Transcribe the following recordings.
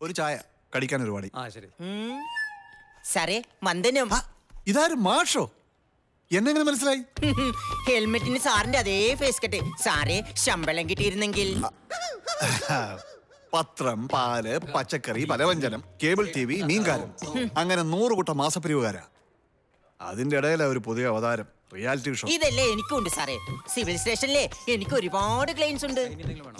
ഒരു ചായ കടിക്കാൻ ഒരുപാട്. സാറേ വന്ദനം. ഇതാരും മാഷോ? എന്നെങ്ങനെ മനസ്സിലായി? ഹെൽമെറ്റിന് സാറിന്റെ അതേ ഫേസ് കട്ട്. സാറേ ശമ്പളം കിട്ടിയിരുന്നെങ്കിൽ പത്രം, പാല്, പച്ചക്കറി, പലവ്യഞ്ജനം, കേബിൾ TV, മീൻകാരൻ, അങ്ങനെ 100 കൂട്ടം മാസപ്പിരിവുകാരാ. അതിന്റെ ഇടയിലാ ഒരു പുതിയ അവതാരം, റിയാലിറ്റി ഷോ. ഇതല്ലേ എനിക്കുണ്ട് സാറേ. സിവിൽ സ്റ്റേഷനിലെ എനിക്ക് ഒരുപാട് ക്ലെയിംസ് ഉണ്ട്.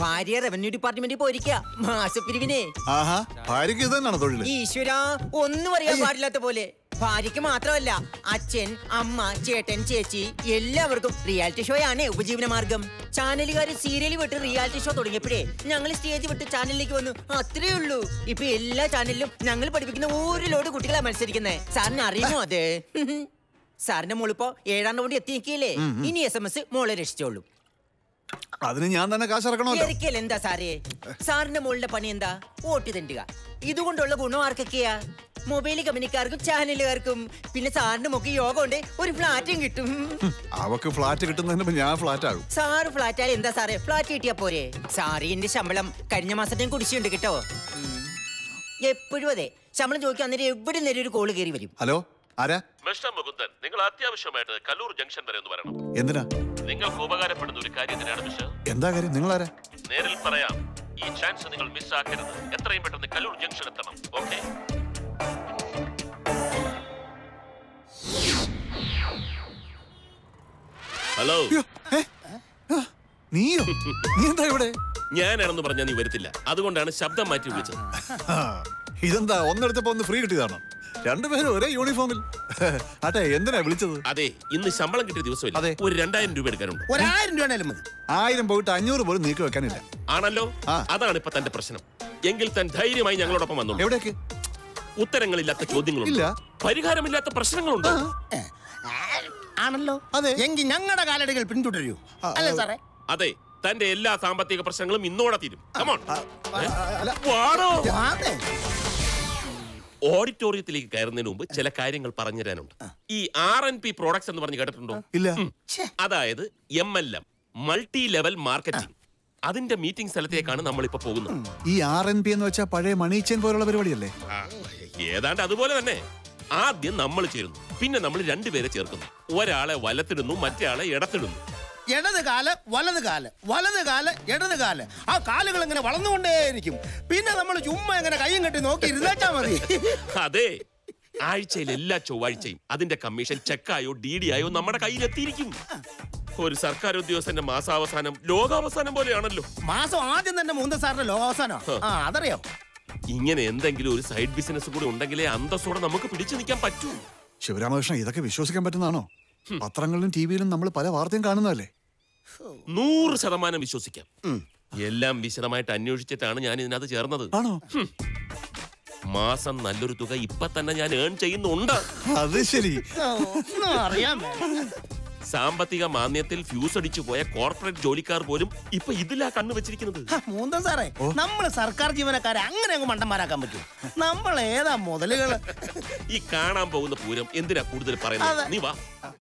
ഭാര്യ റവന്യൂ ഡിപ്പാർട്ട്മെന്റിൽ പോയിരിക്കുക മാസപ്പിരിവിനെ. ആഹാ, ഭാര്യക്ക് ഇത് തന്നെയാണോ തൊഴിൽ? ഈശ്വരാ, ഒന്നും അറിയാൻ പാടില്ലാത്ത പോലെ. ഭാര്യയ്ക്ക് മാത്രമല്ല, അച്ഛൻ, അമ്മ, ചേട്ടൻ, ചേച്ചി എല്ലാവർക്കും റിയാലിറ്റി ഷോ ആണ് ഉപജീവന മാർഗം. ചാനലുകാർ സീരിയൽ വിട്ട് റിയാലിറ്റി ഷോ തുടങ്ങിയപ്പോഴേ ഞങ്ങൾ സ്റ്റേജ് വിട്ട് ചാനലിലേക്ക് വന്നു. അത്രേ ഉള്ളൂ. ഇപ്പൊ എല്ലാ ചാനലിലും ഞങ്ങൾ പഠിപ്പിക്കുന്ന ഒരു ലോഡ് കുട്ടികളാ മത്സരിക്കുന്നത്. സാറിന് അറിയുമോ അത്? സാറിന്റെ മോളിപ്പോ 7ാം റൗണ്ട് എത്തി നിൽക്കില്ലേ? ഇനി SMS മോളെ രക്ഷിച്ചോളൂ. അതിന് ഞാൻ തന്നെ കാശിറക്കണമല്ലോ. എന്താ സാറേ, സാറിന്റെ മോളുടെ പണി എന്താ? വോട്ട് തണ്ടുക. ഇതുകൊണ്ടുള്ള ഗുണം ആർക്കൊക്കെയാ? മൊബൈൽ കമ്പനിക്കാർക്കും ചാനലുകാർക്കും. പിന്നെ സാറിന്റെ മുഖ്യ യോഗം ഉണ്ട്, ഒരു ഫ്ലാറ്റും കിട്ടും. അവക്ക് ഫ്ലാറ്റ് കിട്ടുന്നതിന് ഞാൻ ഫ്ലാറ്റ് ആകും. സാറ് ഫ്ലാറ്റ് ആയാലും എന്താ സാറേ, ഫ്ലാറ്റ് കിട്ടിയാ പോരെ? സാറി എന്റെ ശമ്പളം കഴിഞ്ഞ മാസത്തേക്ക് കുടിശ്ശിയുണ്ട് കേട്ടോ. എപ്പോഴും അതെ, ശമ്പളം ചോദിക്കാൻ അന്നേരം എവിടെ നേരം ഒരു കോള് കയറി വരും. ഹലോ, ആരാ? മിസ്റ്റർ മുകുന്ദൻ, നിങ്ങൾ അത്യാവശ്യമായിട്ട് കല്ലൂർ ജംഗ്ഷൻ വരെ ഒന്ന് വരണം. എന്തിനാ? നിങ്ങൾക്ക് ഉപകാരപ്പെടുന്ന ഒരു കാര്യത്തിനാണ് മിസ്റ്റർ. എന്താ കാര്യം? നിങ്ങൾ ആരാ? നേരിൽ പറയാം. ഈ ചാൻസ് നിങ്ങൾ മിസ്സാക്കരുത്. എത്രയും പെട്ടെന്ന് കല്ലൂർ ജംഗ്ഷൻ എത്തണം. ഓക്കെ? ഹലോ. നീയോ? നീ എന്താ ഇവിടെ? ഞാനാണെന്ന് പറഞ്ഞാൽ നീ വരത്തില്ല. അതുകൊണ്ടാണ് ശബ്ദം മാറ്റി വിളിച്ചത്. ഇതെന്താ, ഒന്നെടുത്തപ്പോ ഒന്ന് ഫ്രീ കിട്ടിയതാണോ? രണ്ടുപേരും ഒരേ യൂണിഫോമിൽ. അതെ, എന്തിനാ വിളിച്ചത്? അതെ, ഇന്ന് ശമ്പളം കിട്ടിയ ദിവസമില്ല. അതെ, ഒരു 2000 രൂപ എടുക്കാനുണ്ട്. 1000 രൂപയാലും മതി. 1000 പോയിട്ട് 500 പോലും നീക്കി വെക്കാനില്ല. ആണല്ലോ, അതാണ് ഇപ്പൊ തന്റെ പ്രശ്നം. എങ്കിൽ താൻ ധൈര്യമായി ഞങ്ങളോടൊപ്പം വന്നു. എവിടേക്ക്? ഉത്തരങ്ങളില്ലാത്ത ചോദ്യങ്ങളുണ്ട്, പരിഹാരമില്ലാത്ത പ്രശ്നങ്ങളുണ്ട്. ആണല്ലോ, അതെ. എങ്കിൽ ഞങ്ങളുടെ കാലടികൾ പിന്തുടരൂ, അല്ലേ സാറേ? അതെ, തന്റെ എല്ലാ സാമ്പത്തിക പ്രശ്നങ്ങളും ഇന്നോടെ തീരും. ഓഡിറ്റോറിയത്തിലേക്ക് കയറുന്നതിന് മുമ്പ് ചില കാര്യങ്ങൾ പറഞ്ഞുതരാനുണ്ട്. ഈ RNP പ്രോഡക്ട്സ് എന്ന് പറഞ്ഞ് കേട്ടിട്ടുണ്ടോ? ഇല്ല. അതായത് MLM, മൾട്ടി ലെവൽ മാർക്കറ്റിംഗ്. അതിന്റെ മീറ്റിംഗ് സ്ഥലത്തേക്കാണ് നമ്മളിപ്പോ പോകുന്നത്. ഈ RNP എന്ന് വെച്ചാൽ പഴയ മണി ചെയിൻ പോലുള്ള പരിപാടിയല്ലേ? ഏതാണ്ട് അതുപോലെ തന്നെ. ആദ്യം നമ്മൾ ചേരുന്നു, പിന്നെ നമ്മൾ 2 പേരെ ചേർക്കുന്നു. ഒരാളെ വലത്തിടുന്നു, മറ്റേ ആളെ ഇടത്തിടുന്നു. ഇടത് കാല് വലത് കാല്, വലത് കാല് ഇടത് കാല്. ആ കാലുകൾ ഇങ്ങനെ വളർന്നുകൊണ്ടേയിരിക്കും. പിന്നെ നമ്മൾ ചുമ്മാ ഇങ്ങനെ കയ്യും കെട്ടി നോക്കി ഇരുന്നാച്ചാ മതി. അതെ, ആഴ്ചയിൽ എല്ലാ ചൊവ്വാഴ്ചയും അതിന്റെ കമ്മീഷൻ ചെക്കായോ DD ആയോ നമ്മുടെ കയ്യിലെത്തിയിരിക്കും. ഒരു സർക്കാർ ഉദ്യോഗസ്ഥന്റെ മാസാവസാനം ലോകാവസാനം പോലെയാണല്ലോ. മാസം ആദ്യം തന്നെ മൂന്ന് സാറിന്റെ ലോകാവസാനം. അതറിയോ? ഇങ്ങനെ എന്തെങ്കിലും ഒരു സൈഡ് ബിസിനസ് കൂടി ഉണ്ടെങ്കിലേ അന്തസ്സോടെ നമുക്ക് പിടിച്ചു നിൽക്കാൻ പറ്റൂ. ശിവരാമകൃഷ്ണൻ, ഇതൊക്കെ വിശ്വസിക്കാൻ പറ്റുന്നതാണോ? പത്രങ്ങളിലും TVയിലും നമ്മൾ പല വാർത്തയും കാണുന്നതല്ലേ? 100% വിശ്വസിക്കാം. എല്ലാം വിശദമായിട്ട് അന്വേഷിച്ചിട്ടാണ് ഞാൻ ഇതിനകത്ത് ചേർന്നത്. ആണോ? മാസം നല്ലൊരു തുക ഇപ്പൊ തന്നെ ഞാൻ ഏൺ ചെയ്യുന്നുണ്ട്. അത് ശരി. അറിയാം. സാമ്പത്തിക മാന്ദ്യത്തിൽ ഫ്യൂസ് അടിച്ചു പോയ കോർപ്പറേറ്റ് ജോലിക്കാർ പോലും ഇപ്പൊ ഇതിലാ കണ്ണു വെച്ചിരിക്കുന്നത്. മൂന്തൻ സാറേ, നമ്മള് സർക്കാർ ജീവനക്കാരെ അങ്ങനെ അങ്ങ് മണ്ടന്മാരാക്കാൻ പറ്റും? നമ്മൾ ഏതാ മുതലുകള്? ഈ കാണാൻ പോകുന്ന പൂരം എന്തിനാ കൂടുതൽ പറയുന്നത്? നീ വാ.